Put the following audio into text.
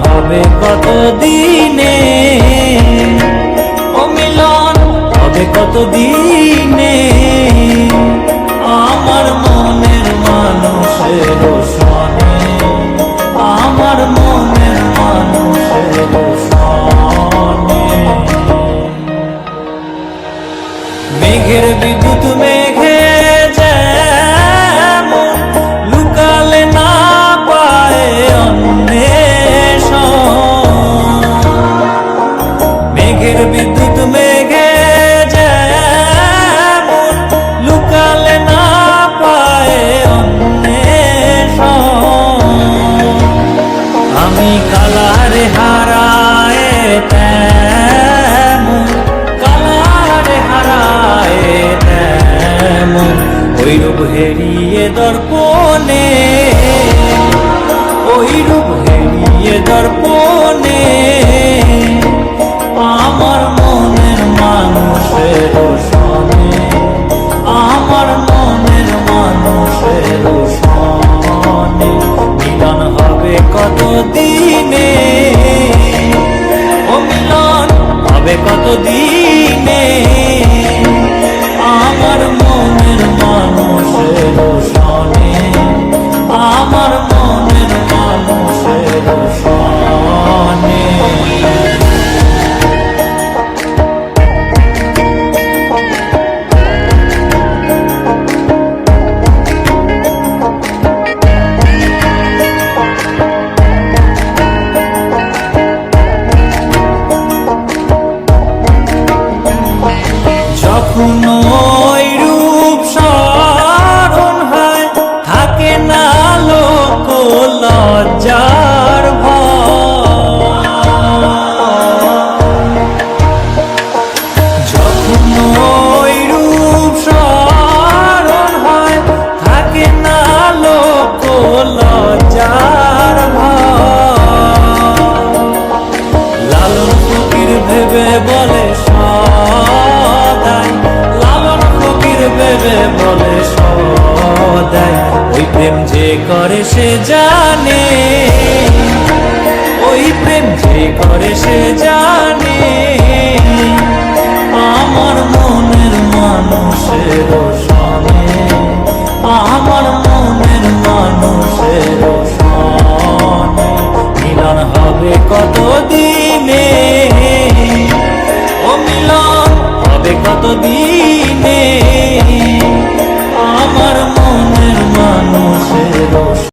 হবে কত দিনে, ও মিলন হবে কত দিনে, আমার মনের মানুষের সনে, আমার মনের মানুষের সনে। মেঘের বিদ্যুৎ মেঘে যেমন লুকালে না পায় অন্বেষণ, মেঘের বিদ্যুৎ মেঘে যেমন লুকালে না পায় অন্বেষণ, আমি কালারে হারায় তেমন, কালারে হারায় তেমন, ওই রূপ হেরিয়ে দর্পণে, ওই রূপ হেরিয়ে দর্পণে, আমার মনের মানুষের সনে, আমার মনের মানুষের সনে। মিলন হবে কত দিনে, ও মিলন হবে কত দিনে, আমার মনের মানুষের সনে, আমার মনের মানুষের সনে। যখন ওই রূপ স্মরণ হয়, থাকে না লোক লজ্জার ভয়, যখন ওই রূপ স্মরণ হয়, থাকে না লোক লজ্জার ভয়, লালন ফকির ভেবে বলে সদাই, লালন ফকির ভেবে বলে সদাই, ওই প্রেম যে করে সে জানে, ওই প্রেম যে করে সে জানে, আমার মনের মানুষের